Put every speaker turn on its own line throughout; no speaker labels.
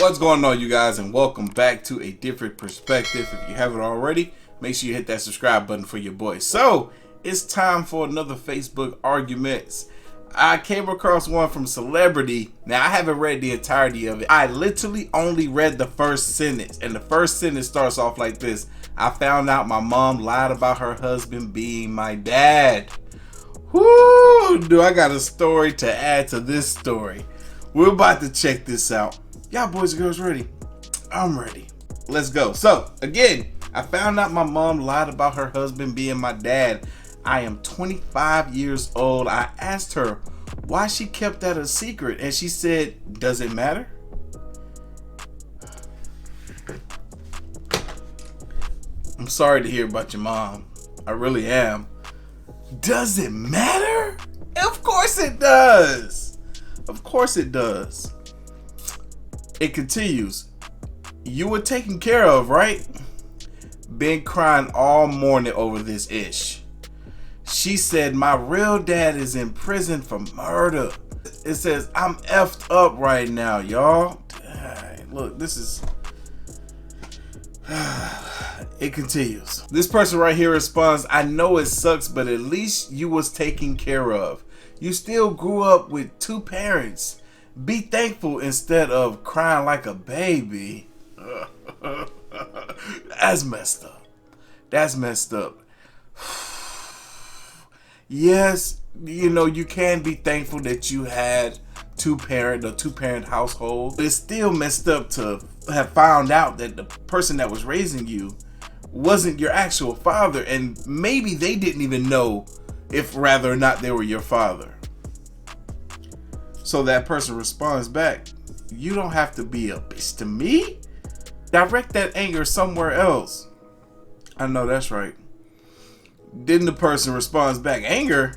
What's going on, you guys, and welcome back to A Different Perspective. If you haven't already, make sure you hit that subscribe button for your boy. So it's time for another Facebook arguments. I came across one from Celebrity. Now, I haven't read the entirety of it. I literally only read the first sentence, and the first sentence starts off like this: I found out my mom lied about her husband being my dad. Whoo, do I got a story to add to this story. We're about to check this out. Y'all boys and girls ready? I'm ready. Let's go. So, again, I found out my mom lied about her husband being my dad. I am 25 years old. I asked her why she kept that a secret, and she said, does it matter? I'm sorry to hear about your mom. I really am. Does it matter? Of course it does. Of course it does. It continues. You were taken care of, right? Been crying all morning over this ish. She said my real dad is in prison for murder. It says I'm effed up right now, y'all. Look, this is... It continues. This person right here responds, I know it sucks, but at least you was taken care of. You still grew up with two parents. Be thankful instead of crying like a baby. That's messed up. That's messed up. Yes, you know, you can be thankful that you had two-parent household. But it's still messed up to have found out that the person that was raising you wasn't your actual father, and maybe they didn't even know if rather or not they were your father. So that person responds back, you don't have to be a bitch to me. Direct that anger somewhere else. I know that's right. Then the person responds back, anger?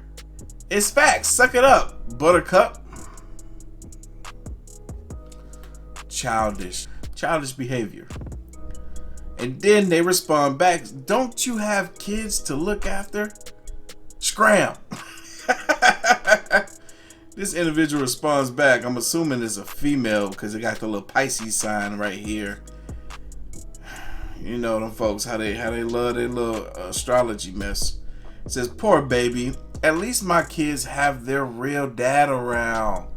It's facts. Suck it up, buttercup. Childish behavior. And then they respond back, don't you have kids to look after? Scram. This individual responds back, I'm assuming it's a female because it got the little Pisces sign right here. You know them folks, how they love their little astrology mess. It says, poor baby, at least my kids have their real dad around.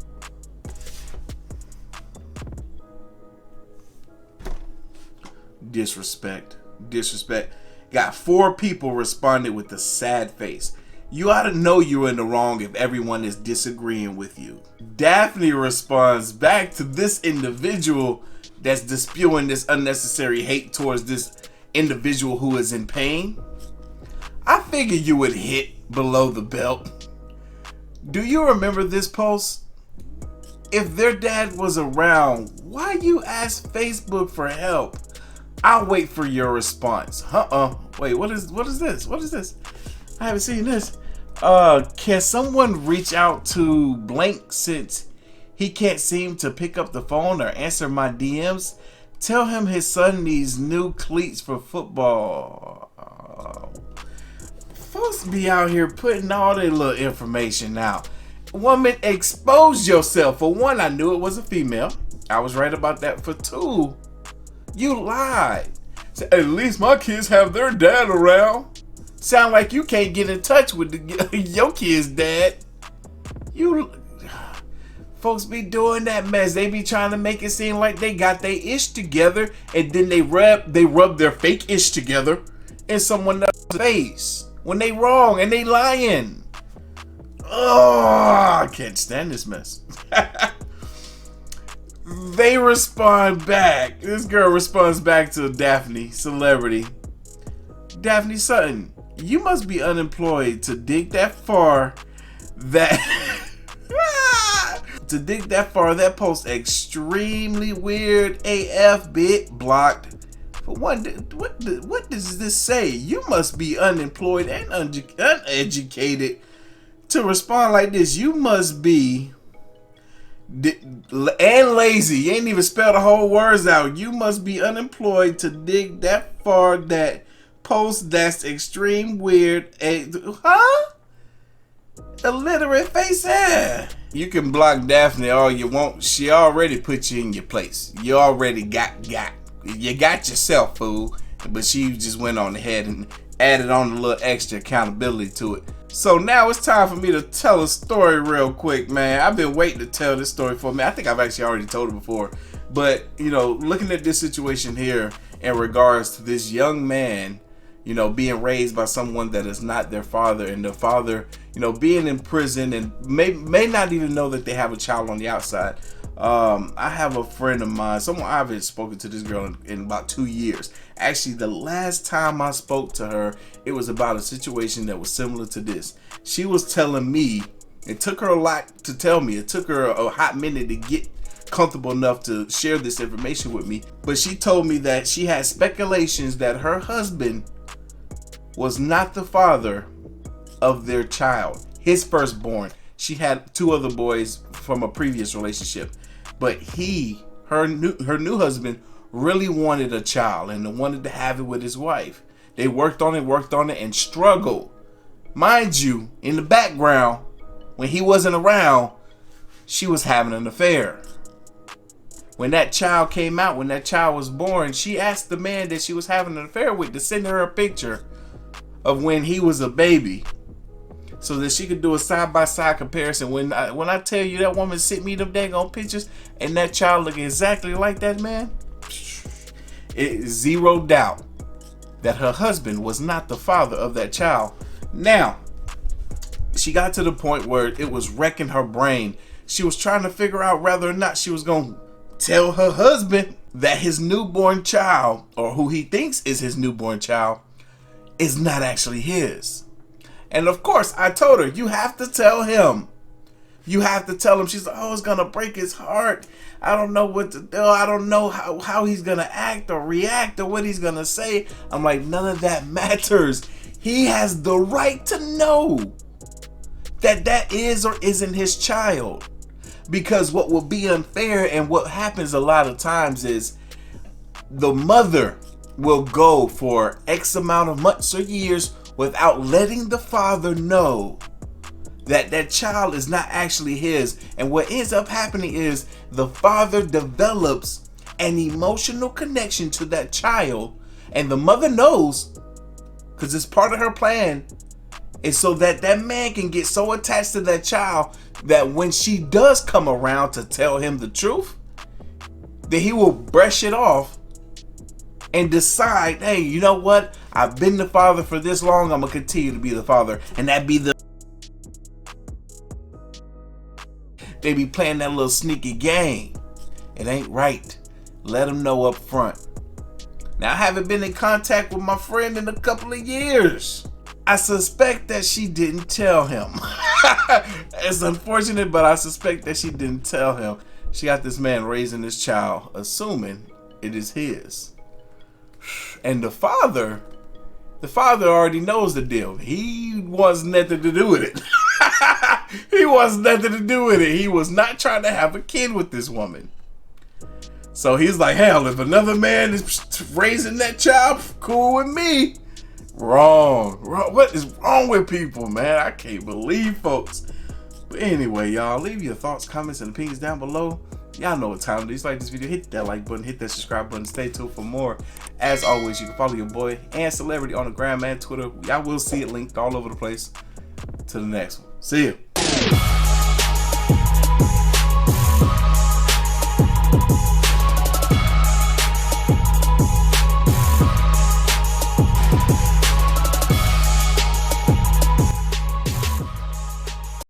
Disrespect. Got 4 people responded with a sad face. You ought to know you're in the wrong if everyone is disagreeing with you. Daphne responds back to this individual that's spewing this unnecessary hate towards this individual who is in pain. I figured you would hit below the belt. Do you remember this post? If their dad was around, why you ask Facebook for help? I'll wait for your response. Wait, what is this? I haven't seen this. Can someone reach out to blank since he can't seem to pick up the phone or answer my DMs? Tell him his son needs new cleats for football. Folks be out here putting all their little information out. Woman, expose yourself. For one, I knew it was a female. I was right about that. For 2, you lied. So, at least my kids have their dad around. Sound like you can't get in touch with your kid's dad. You folks be doing that mess. They be trying to make it seem like they got their ish together, and then they rub their fake ish together in someone else's face when they wrong and they lying. Oh, I can't stand this mess. They respond back. This girl responds back to Daphne, Celebrity. Daphne Sutton, you must be unemployed to dig that far. That post extremely weird AF. Bit blocked. For one, what does this say? You must be unemployed and uneducated to respond like this. You must be and lazy. You ain't even spell the whole words out. You must be unemployed to dig that far. That post, that's extreme weird. Illiterate face. You can block Daphne all you want. She already put you in your place. You already got. You got yourself, fool. But she just went on ahead and added on a little extra accountability to it. So now it's time for me to tell a story real quick, man. I've been waiting to tell this story for me. I think I've actually already told it before. But, you know, looking at this situation here in regards to this young man, you know, being raised by someone that is not their father, and the father, you know, being in prison and may not even know that they have a child on the outside. I have a friend of mine, someone I haven't spoken to this girl in about 2 years. Actually, the last time I spoke to her, it was about a situation that was similar to this. She was telling me, it took her a lot to tell me. It took her a hot minute to get comfortable enough to share this information with me. But she told me that she had speculations that her husband was not the father of their child, his firstborn. She had 2 other boys from a previous relationship, but her new husband really wanted a child and wanted to have it with his wife. They worked on it and struggled. Mind you, in the background, when he wasn't around, she was having an affair. When that child came out, when that child was born, she asked the man that she was having an affair with to send her a picture of when he was a baby, so that she could do a side-by-side comparison. When I tell you that woman sent me them daggone pictures and that child looked exactly like that man, it is zero doubt that her husband was not the father of that child. Now, she got to the point where it was wrecking her brain. She was trying to figure out whether or not she was going to tell her husband that his newborn child, or who he thinks is his newborn child, is not actually his. And of course, I told her, you have to tell him. You have to tell him. She's like, oh, it's going to break his heart. I don't know what to do. I don't know how he's going to act or react or what he's going to say. I'm like, none of that matters. He has the right to know that is or isn't his child. Because what will be unfair, and what happens a lot of times, is the mother will go for X amount of months or years without letting the father know that that child is not actually his. And what ends up happening is the father develops an emotional connection to that child, and the mother knows, because it's part of her plan, and so that that man can get so attached to that child that when she does come around to tell him the truth, that he will brush it off and decide, hey, you know what? I've been the father for this long. I'm going to continue to be the father. And that be the... They be playing that little sneaky game. It ain't right. Let them know up front. Now, I haven't been in contact with my friend in a couple of years. I suspect that she didn't tell him. It's unfortunate, but I suspect that she didn't tell him. She got this man raising this child, assuming it is his. And the father already knows the deal. He wants nothing to do with it. He wants nothing to do with it. He was not trying to have a kid with this woman. So he's like, hell, if another man is raising that child, cool with me. Wrong. What is wrong with people, man? I can't believe folks. But anyway, y'all, leave your thoughts, comments, and opinions down below. Y'all know what time it is. Like this video, hit that like button, hit that subscribe button, stay tuned for more. As always, you can follow your boy and celebrity on the gram and Twitter. Y'all will see it linked all over the place. To the next one. See ya.